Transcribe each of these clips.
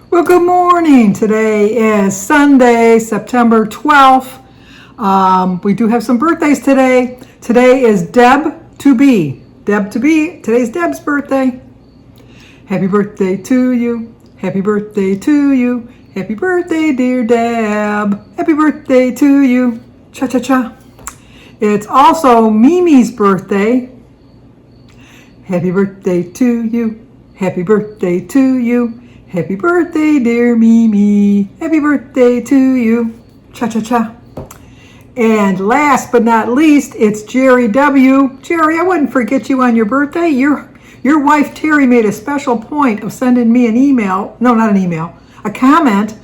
Well, good morning. Today is Sunday, September 12th. We do have some birthdays today. Today is Deb to be. Deb to be. Today's Deb's birthday. Happy birthday to you. Happy birthday to you. Happy birthday, dear Deb. Happy birthday to you. Cha-cha-cha. It's also Mimi's birthday. Happy birthday to you. Happy birthday to you. Happy birthday, dear Mimi. Happy birthday to you. Cha-cha-cha. And last but not least, it's Jerry W. Jerry, I wouldn't forget you on your birthday. Your wife, Terry, made a special point of sending me an email. No, not an email. A comment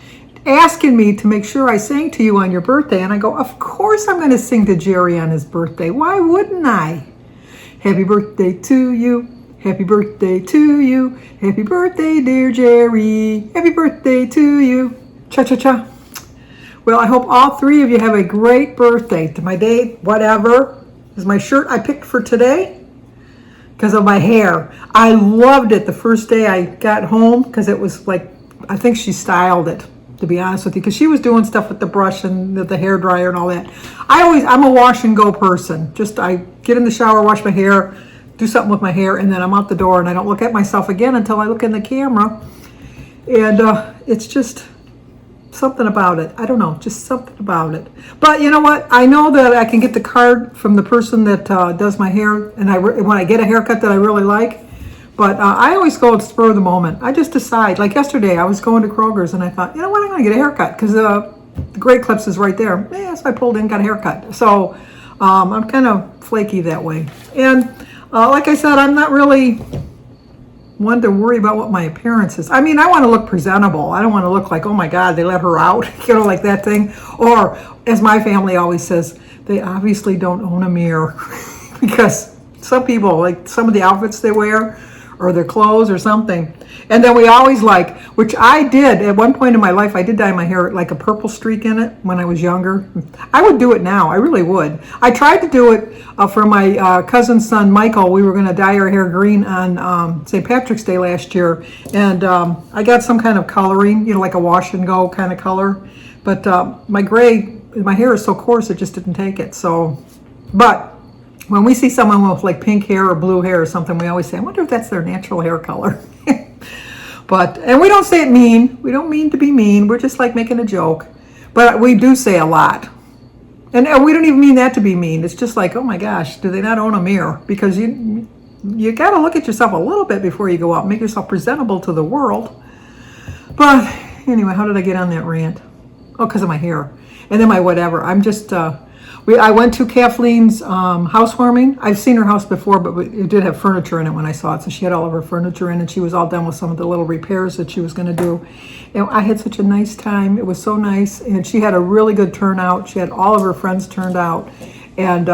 asking me to make sure I sang to you on your birthday. And I go, of course I'm going to sing to Jerry on his birthday. Why wouldn't I? Happy birthday to you. Happy birthday to you. Happy birthday, dear Jerry. Happy birthday to you. Cha-cha-cha. Well, I hope all three of you have a great birthday. To my day, whatever. This is my shirt I picked for today because of my hair. I loved it the first day I got home because it was like, I think she styled it, to be honest with you, because she was doing stuff with the brush and the hair dryer and all that. I'm a wash and go person. Just I get in the shower, wash my hair, do something with my hair, and then I'm out the door and I don't look at myself again until I look in the camera. And it's just something about it. I don't know, just something about it. But you know what? I know that I can get the card from the person that does my hair, and when I get a haircut that I really like. But I always go at spur of the moment. I just decide. Like yesterday, I was going to Kroger's and I thought, you know what? I'm going to get a haircut because the Great Clips is right there. Yeah, so I pulled in, got a haircut. So I'm kind of flaky that way. And like I said, I'm not really one to worry about what my appearance is. I mean, I want to look presentable. I don't want to look like, oh my God, they let her out, like that thing. Or, as my family always says, they obviously don't own a mirror. Because some people, like some of the outfits they wear, or their clothes or something. And then we always which I did at one point in my life, I did dye my hair like a purple streak in it when I was younger. I would do it now, I really would. I tried to do it for my cousin's son, Michael. We were gonna dye our hair green on St. Patrick's Day last year. And I got some kind of coloring, like a wash and go kind of color. But my hair is so coarse, it just didn't take it. So, but when we see someone with like pink hair or blue hair or something, we always say, I wonder if that's their natural hair color. And we don't say it mean. We don't mean to be mean. We're just like making a joke. But we do say a lot. And we don't even mean that to be mean. It's just like, oh my gosh, do they not own a mirror? Because you got to look at yourself a little bit before you go out. Make yourself presentable to the world. But anyway, how did I get on that rant? Oh, because of my hair. And then my whatever. I'm just... I went to Kathleen's housewarming. I've seen her house before, but it did have furniture in it when I saw it. So she had all of her furniture in, and she was all done with some of the little repairs that she was going to do. And I had such a nice time. It was so nice. And she had a really good turnout. She had all of her friends turned out. And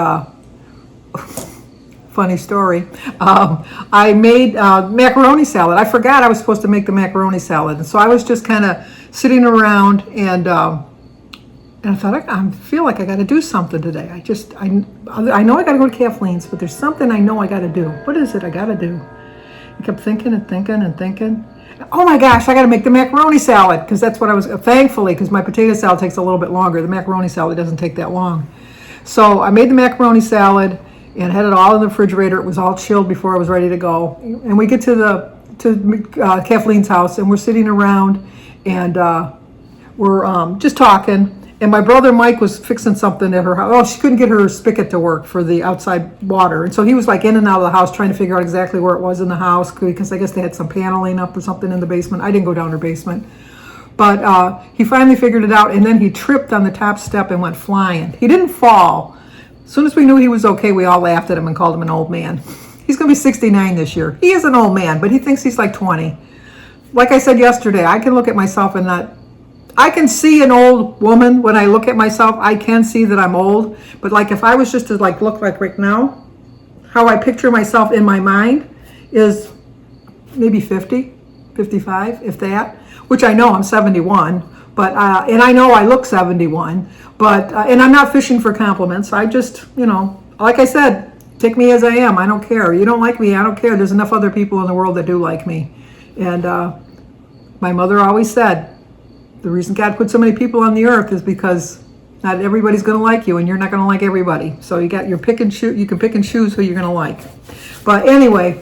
funny story, I made macaroni salad. I forgot I was supposed to make the macaroni salad. And so I was just kind of sitting around and I thought, I feel like I got to do something today. I know I got to go to Kathleen's, but there's something I know I got to do. What is it I got to do? I kept thinking and thinking and thinking. Oh my gosh, I got to make the macaroni salad because that's what I was, thankfully, because my potato salad takes a little bit longer. The macaroni salad doesn't take that long. So I made the macaroni salad and had it all in the refrigerator. It was all chilled before I was ready to go. And we get to Kathleen's house and we're sitting around and we're just talking. And my brother Mike was fixing something at her house. Oh, she couldn't get her spigot to work for the outside water. And so he was like in and out of the house trying to figure out exactly where it was in the house because I guess they had some paneling up or something in the basement. I didn't go down her basement. But he finally figured it out, and then he tripped on the top step and went flying. He didn't fall. As soon as we knew he was okay, we all laughed at him and called him an old man. He's going to be 69 this year. He is an old man, but he thinks he's like 20. Like I said yesterday, I can look at myself and not... I can see an old woman when I look at myself. I can see that I'm old. But like if I was just to like look like right now, how I picture myself in my mind is maybe 50, 55, if that, which I know I'm 71, but, and I know I look 71, but, and I'm not fishing for compliments. I just, you know, like I said, take me as I am. I don't care. You don't like me, I don't care. There's enough other people in the world that do like me. And my mother always said, the reason God put so many people on the earth is because not everybody's going to like you, and you're not going to like everybody. So you got your pick and choose. You can pick and choose who you're going to like. But anyway,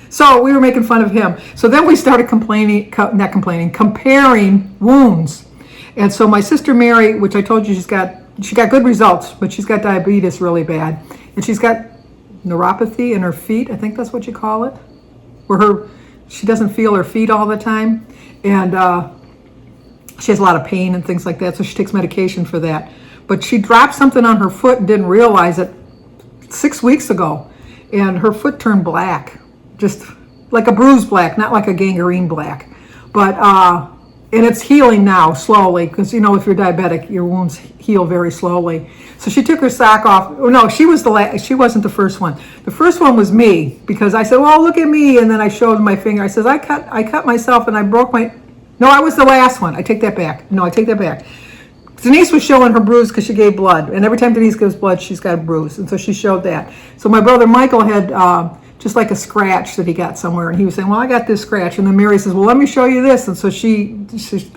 so we were making fun of him. So then we started comparing wounds. And so my sister Mary, which I told you she got good results, but she's got diabetes really bad, and she's got neuropathy in her feet. I think that's what you call it, where she doesn't feel her feet all the time, and she has a lot of pain and things like that, so she takes medication for that. But she dropped something on her foot and didn't realize it 6 weeks ago, and her foot turned black, just like a bruised black, not like a gangrene black. But and it's healing now slowly, because you know if you're diabetic, your wounds heal very slowly. So she took her sock off. Oh no, she wasn't the first one. The first one was me, because I said, "Well, look at me," and then I showed my finger. I said, "I cut myself and I broke my." No, I was the last one. I take that back. No, I take that back. Denise was showing her bruise because she gave blood. And every time Denise gives blood, she's got a bruise. And so she showed that. So my brother Michael had just like a scratch that he got somewhere. And he was saying, well, I got this scratch. And then Mary says, well, let me show you this. And so she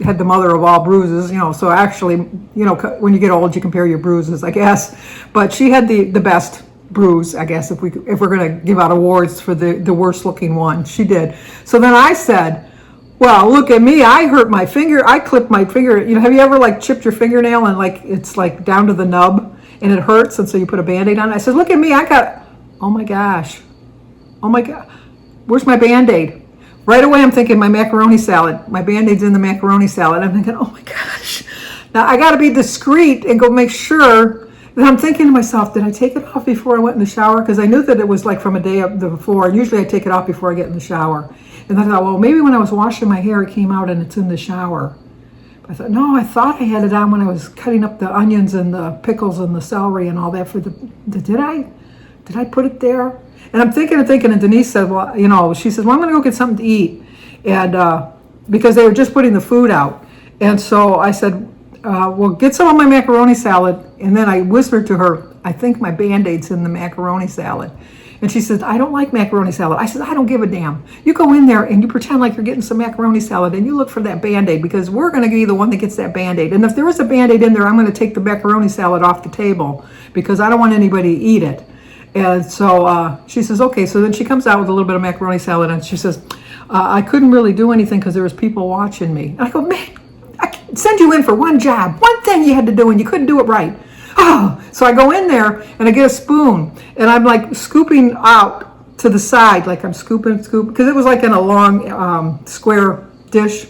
had the mother of all bruises, you know. So actually, you know, when you get old, you compare your bruises, I guess. But she had the best bruise, I guess, if we're going to give out awards for the worst looking one. She did. So then I said, well, look at me. I hurt my finger. I clipped my finger. You know, have you ever like chipped your fingernail and like it's like down to the nub and it hurts, and so you put a Band-Aid on it? I said, look at me. I got, oh my gosh. Oh my God. Where's my Band-Aid? Right away I'm thinking my macaroni salad. My Band-Aid's in the macaroni salad. I'm thinking, oh my gosh. Now I got to be discreet and go make sure that I'm thinking to myself, did I take it off before I went in the shower? Because I knew that it was like from a day before. And usually I take it off before I get in the shower. And I thought, well, maybe when I was washing my hair, it came out and it's in the shower. I thought, no, I thought I had it on when I was cutting up the onions and the pickles and the celery and all that for did I put it there? And I'm thinking, and Denise said, well, you know, she says, well, I'm going to go get something to eat. And because they were just putting the food out. And so I said, well, get some of my macaroni salad. And then I whispered to her, I think my Band-Aid's in the macaroni salad. And she says, I don't like macaroni salad. I said, I don't give a damn. You go in there and you pretend like you're getting some macaroni salad and you look for that Band-Aid, because we're going to be the one that gets that Band-Aid. And if there is a Band-Aid in there, I'm going to take the macaroni salad off the table because I don't want anybody to eat it. And so she says, okay. So then she comes out with a little bit of macaroni salad and she says, I couldn't really do anything because there was people watching me. And I go, man, I can send you in for one job, one thing you had to do, and you couldn't do it right. Oh, so I go in there and I get a spoon and I'm like scooping out to the side, like I'm scooping, because it was like in a long square dish.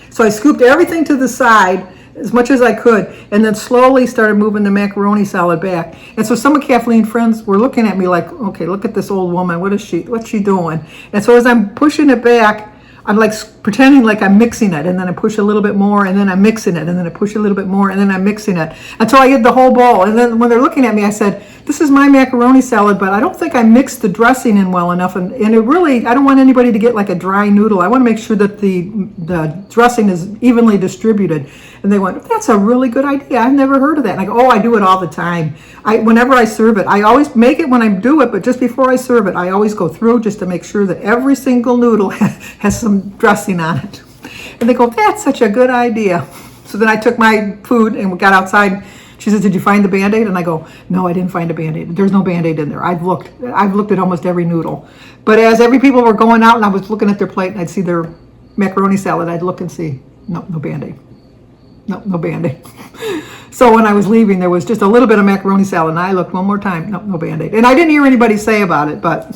So I scooped everything to the side as much as I could, and then slowly started moving the macaroni salad back. And so some of Kathleen's friends were looking at me like, okay, look at this old woman. What's she doing? And so as I'm pushing it back, I'm like pretending like I'm mixing it, and then I push a little bit more, and then I'm mixing it, and then I push a little bit more, and then I'm mixing it until I get the whole bowl. And then when they're looking at me, I said, this is my macaroni salad, but I don't think I mixed the dressing in well enough, and it really, I don't want anybody to get like a dry noodle. I want to make sure that the dressing is evenly distributed. And they went, that's a really good idea. I've never heard of that. And I go, oh, I do it all the time. Whenever I serve it, I always make it when I do it, but just before I serve it, I always go through just to make sure that every single noodle has some dressing on it. And they go, that's such a good idea. So then I took my food and we got outside. She says, did you find the Band-Aid? And I go, no, I didn't find a Band-Aid. There's no Band-Aid in there. I've looked at almost every noodle. But as every people were going out and I was looking at their plate and I'd see their macaroni salad, I'd look and see, no Band-Aid. No Band-Aid. So when I was leaving, there was just a little bit of macaroni salad, and I looked one more time, no Band-Aid. And I didn't hear anybody say about it, but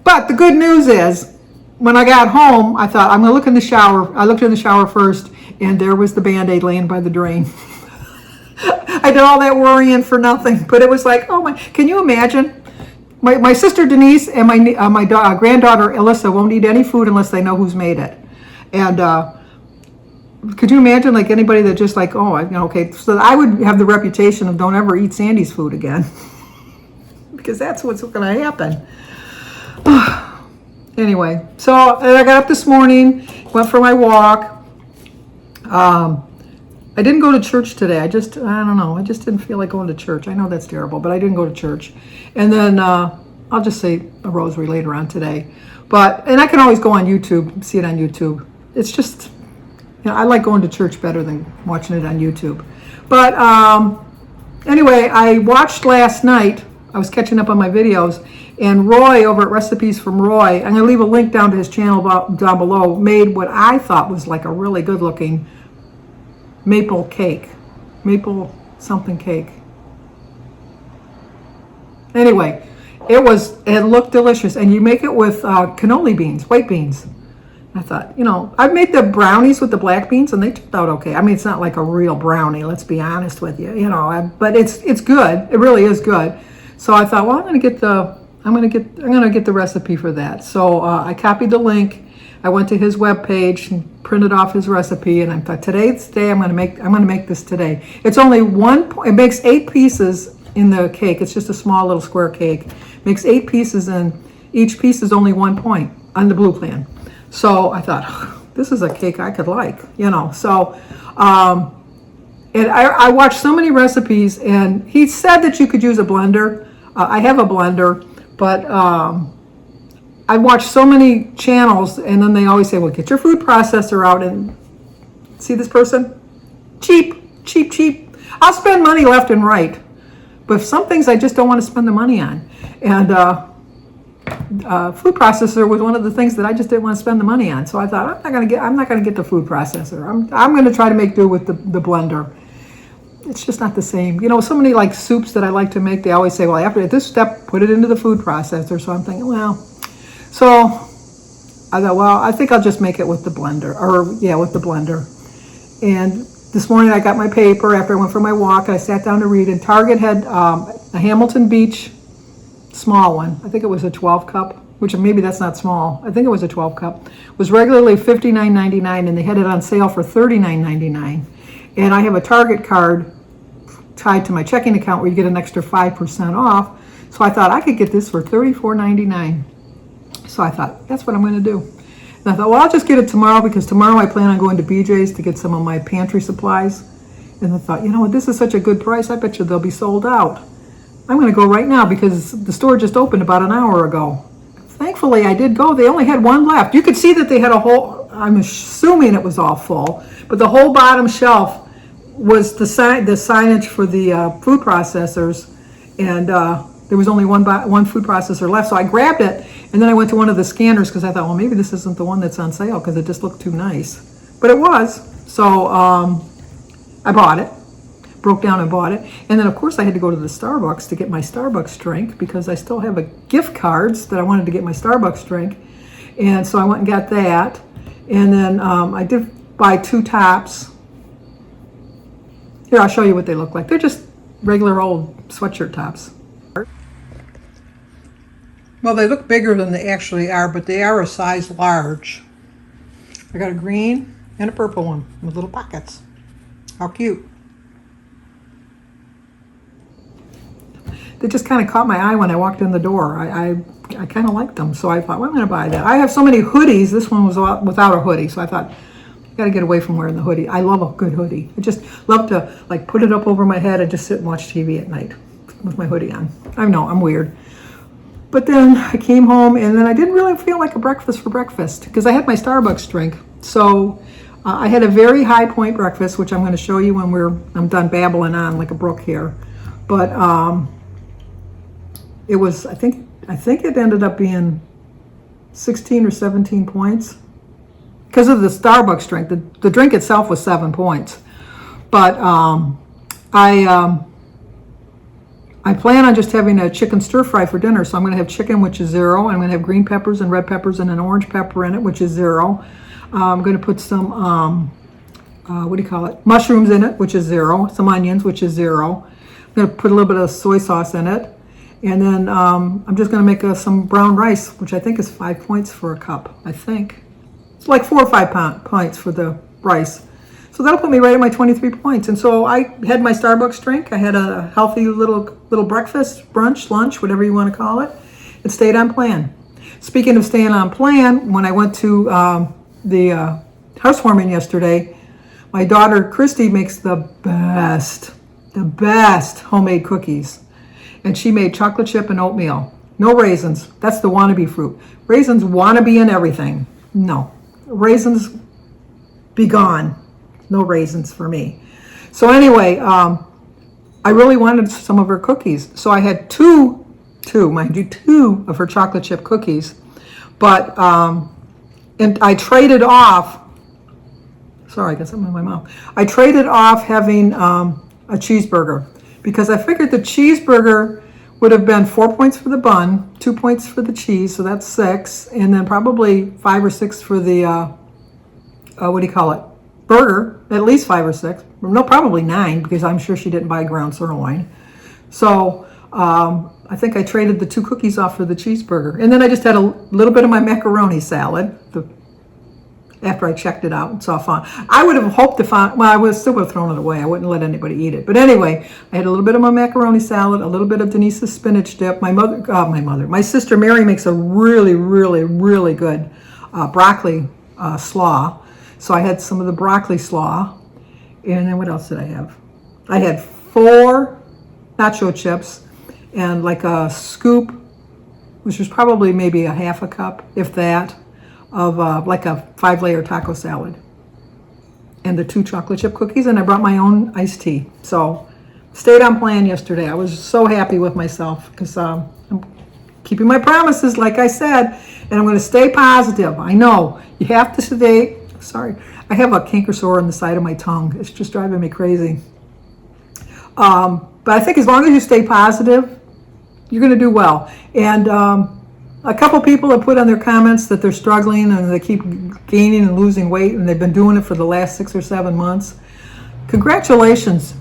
the good news is, when I got home, I thought, I'm going to look in the shower. I looked in the shower first, and there was the Band-Aid laying by the drain. I did all that worrying for nothing, but it was like, oh my, can you imagine? My sister Denise and my granddaughter Alyssa won't eat any food unless they know who's made it. And could you imagine like anybody that just like, oh, okay, so I would have the reputation of don't ever eat Sandy's food again. Because that's what's going to happen. Anyway, so I got up this morning, went for my walk. I didn't go to church today. I don't know. I just didn't feel like going to church. I know that's terrible, but I didn't go to church. And then I'll just say a rosary later on today. And I can always go on YouTube, see it on YouTube. It's just, I like going to church better than watching it on YouTube. But anyway, I watched last night. I was catching up on my videos, and Roy over at Recipes from Roy, I'm going to leave a link down to his channel down below, made what I thought was like a really good looking maple cake. Maple something cake. Anyway, it looked delicious, and you make it with cannoli beans, white beans. I thought, I've made the brownies with the black beans, and they turned out okay. I mean, it's not like a real brownie, let's be honest with you, but it's good. It really is good. So I thought, well, I'm gonna get the recipe for that. So I copied the link. I went to his webpage and printed off his recipe, and I thought, today's the day I'm gonna make this today. It's only it makes 8 pieces in the cake. It's just a small little square cake. Makes 8 pieces, and each piece is only 1 point on the blue plan. So I thought, this is a cake I could like, So, and I watched so many recipes, and he said that you could use a blender. I have a blender, but I watched so many channels, and then they always say, well, get your food processor out and see this person? Cheap, cheap, cheap. I'll spend money left and right, but some things I just don't want to spend the money on. And food processor was one of the things that I just didn't want to spend the money on. So I thought, I'm not gonna get the food processor. I'm gonna try to make do with the blender. It's just not the same. So many like soups that I like to make, they always say, well, after this step, put it into the food processor. So I'm thinking, so I thought, well, I think I'll just make it with the blender, with the blender. And this morning I got my paper after I went for my walk, and I sat down to read, and Target had a Hamilton Beach small one. I think it was a 12 cup, which maybe that's not small. I think it was a 12 cup. It was regularly $59.99, and they had it on sale for $39.99. And I have a Target card tied to my checking account where you get an extra 5% off. So I thought I could get this for $34.99. So I thought, that's what I'm going to do. And I thought, well, I'll just get it tomorrow, because tomorrow I plan on going to BJ's to get some of my pantry supplies. And I thought, this is such a good price. I bet you they'll be sold out. I'm going to go right now, because the store just opened about an hour ago. Thankfully, I did go. They only had one left. You could see that they had a whole, I'm assuming it was all full, but the whole bottom shelf was the signage for the food processors, and there was only one food processor left. So I grabbed it, and then I went to one of the scanners, because I thought, well, maybe this isn't the one that's on sale, because it just looked too nice. But it was. So I bought it, broke down and bought it. And then, of course, I had to go to the Starbucks to get my Starbucks drink, because I still have a gift cards that I wanted to get my Starbucks drink. And so I went and got that. And then I did buy 2 tops. Here, I'll show you what they look like. They're just regular old sweatshirt tops. Well, they look bigger than they actually are, but they are a size large. I got a green and a purple one with little pockets. How cute. They just kind of caught my eye when I walked in the door. I kind of liked them, so I thought, well, I'm going to buy that. I have so many hoodies. This one was without a hoodie, so I thought, got to get away from wearing the hoodie. I love a good hoodie. I just love to like put it up over my head and just sit and watch TV at night with my hoodie on. I know, I'm weird. But then I came home, and then I didn't really feel like a breakfast for breakfast, because I had my Starbucks drink. So I had a very high point breakfast, which I'm going to show you when I'm done babbling on like a brook here. But it was, I think it ended up being 16 or 17 points. Because of the Starbucks drink. The drink itself was 7 points. But I plan on just having a chicken stir fry for dinner. So I'm going to have chicken, which is 0. I'm going to have green peppers and red peppers and an orange pepper in it, which is 0. I'm going to put some, mushrooms in it, which is 0. Some onions, which is 0. I'm going to put a little bit of soy sauce in it. And then I'm just going to make some brown rice, which I think is 5 points for a cup, I think. It's like 4 or 5 points for the rice. So that'll put me right at my 23 points. And so I had my Starbucks drink. I had a healthy little breakfast, brunch, lunch, whatever you want to call it. It stayed on plan. Speaking of staying on plan, when I went to the housewarming yesterday, my daughter Christy makes the best homemade cookies. And she made chocolate chip and oatmeal. No raisins. That's the wannabe fruit. Raisins wanna be in everything. No. Raisins, be gone. No raisins for me. So anyway, I really wanted some of her cookies. So I had two of her chocolate chip cookies. But, and I traded off, sorry, I got something in my mouth. I traded off having a cheeseburger because I figured the cheeseburger would have been 4 points for the bun, 2 points for the cheese, so that's 6, and then probably 5 or 6 for the, what do you call it, burger, at least 5 or 6. No, probably 9, because I'm sure she didn't buy ground sirloin. So I think I traded the 2 cookies off for the cheeseburger. And then I just had a little bit of my macaroni salad after I checked it out and saw fun. I would have hoped to find, well, I would still have thrown it away. I wouldn't let anybody eat it. But anyway, I had a little bit of my macaroni salad, a little bit of Denise's spinach dip. My sister Mary makes a really, really, really good broccoli slaw. So I had some of the broccoli slaw. And then what else did I have? I had 4 nacho chips and like a scoop, which was probably maybe a half a cup, if that, of like a 5-layer taco salad. And the 2 chocolate chip cookies, and I brought my own iced tea. So stayed on plan yesterday. I was so happy with myself because I'm keeping my promises, like I said, and I'm going to stay positive. I know you have to stay. Sorry, I have a canker sore on the side of my tongue. It's just driving me crazy. But I think as long as you stay positive, you're going to do well. And a couple people have put on their comments that they're struggling and they keep gaining and losing weight, and they've been doing it for the last 6 or 7 months. Congratulations.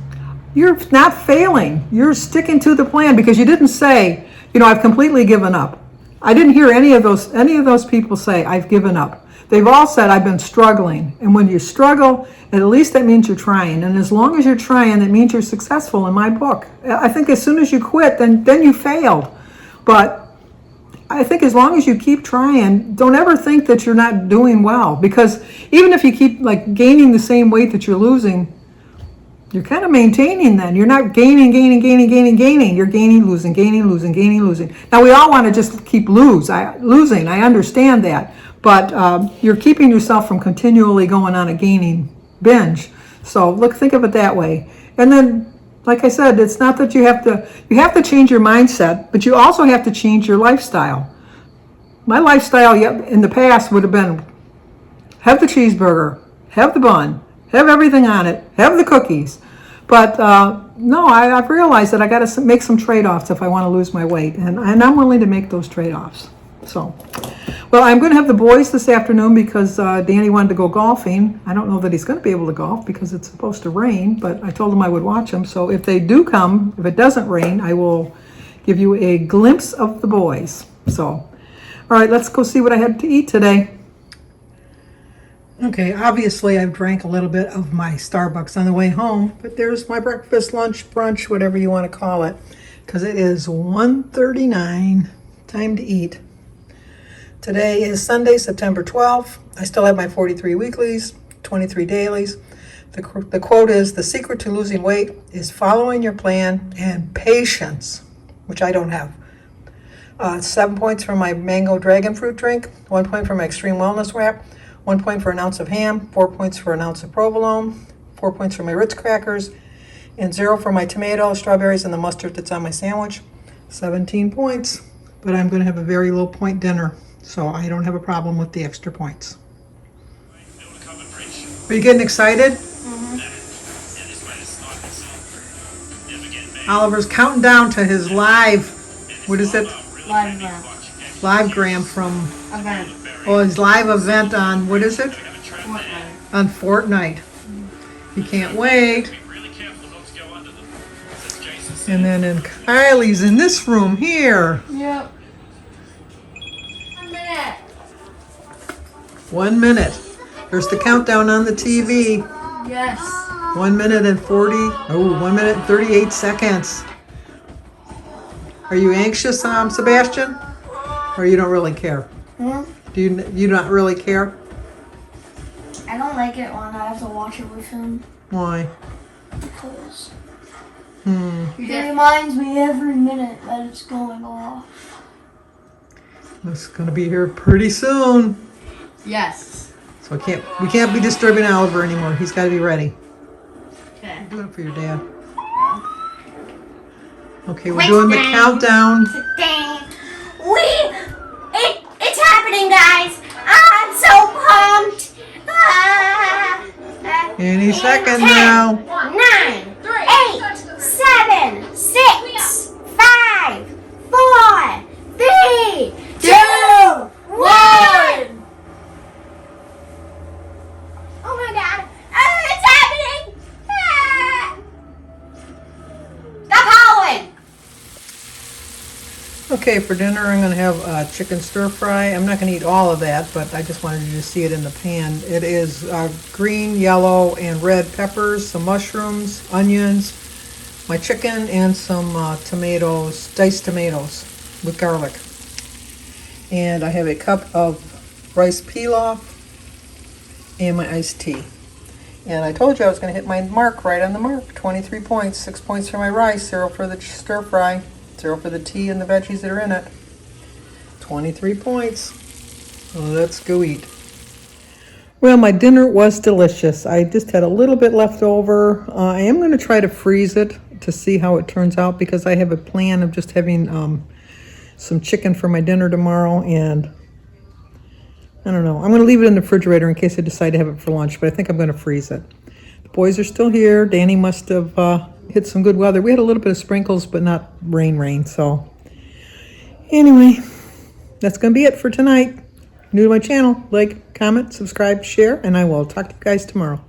You're not failing. You're sticking to the plan because you didn't say, I've completely given up. I didn't hear any of those people say, I've given up. They've all said, I've been struggling. And when you struggle, at least that means you're trying. And as long as you're trying, that means you're successful in my book. I think as soon as you quit, then you failed. But I think as long as you keep trying, don't ever think that you're not doing well. Because even if you keep like gaining the same weight that you're losing, you're kind of maintaining then. You're not gaining. You're gaining, losing. Now we all want to just keep losing. I understand that. But you're keeping yourself from continually going on a gaining binge. So think of it that way. And then, like I said, it's not that you have to change your mindset, but you also have to change your lifestyle. My lifestyle in the past would have been have the cheeseburger, have the bun, have everything on it, have the cookies. But no, I've realized that I got to make some trade-offs if I want to lose my weight, and I'm willing to make those trade-offs. So, well, I'm going to have the boys this afternoon because Danny wanted to go golfing. I don't know that he's going to be able to golf because it's supposed to rain, but I told him I would watch him. So if they do come, if it doesn't rain, I will give you a glimpse of the boys. So, all right, let's go see what I had to eat today. Okay, obviously I've drank a little bit of my Starbucks on the way home, but there's my breakfast, lunch, brunch, whatever you want to call it, because it is 1:39, time to eat. Today is Sunday, September 12th. I still have my 43 weeklies, 23 dailies. The quote is, the secret to losing weight is following your plan and patience, which I don't have. 7 points for my mango dragon fruit drink, 1 point for my extreme wellness wrap, 1 point for an ounce of ham, 4 points for an ounce of provolone, 4 points for my Ritz crackers, and 0 for my tomato, strawberries, and the mustard that's on my sandwich. 17 points, but I'm going to have a very low point dinner. So I don't have a problem with the extra points. Are you getting excited? Mm-hmm. Oliver's counting down to his live, what is it? Live gram from event. Oh, his live event on, what is it? Fortnite. On Fortnite. He can't wait. And then Kylie's in this room here. Yep. 1 minute. There's the countdown on the TV. Yes. 1 minute and 1 minute and 38 seconds. Are you anxious, Sebastian? Or you don't really care? Hmm? Do you not really care? I don't like it when I have to watch it with him. Why? Because You it get reminds me every minute that it's going off. It's gonna be here pretty soon. yes. So we can't be disturbing Oliver anymore. He's gotta be ready. Okay. Do it for your dad. Okay, we're doing the countdown. It's happening, guys. I'm so pumped. Any second now. 9, 8, 7, 6, 5, 4, 3, 2, 1. Oh my God! It's happening! Stop howling! Okay, for dinner I'm gonna have chicken stir fry. I'm not gonna eat all of that, but I just wanted you to see it in the pan. It is green, yellow, and red peppers, some mushrooms, onions, my chicken, and some tomatoes, diced tomatoes with garlic. And I have a cup of rice pilaf and my iced tea. And I told you I was going to hit my mark right on the mark. 23 points, 6 points for my rice, 0 for the stir fry, 0 for the tea and the veggies that are in it. 23 points. Let's go eat. Well, my dinner was delicious. I just had a little bit left over. I am going to try to freeze it to see how it turns out because I have a plan of just having some chicken for my dinner tomorrow, and I don't know. I'm going to leave it in the refrigerator in case I decide to have it for lunch, but I think I'm going to freeze it. The boys are still here. Danny must have hit some good weather. We had a little bit of sprinkles, but not rain. So anyway, that's going to be it for tonight. New to my channel, like, comment, subscribe, share, and I will talk to you guys tomorrow.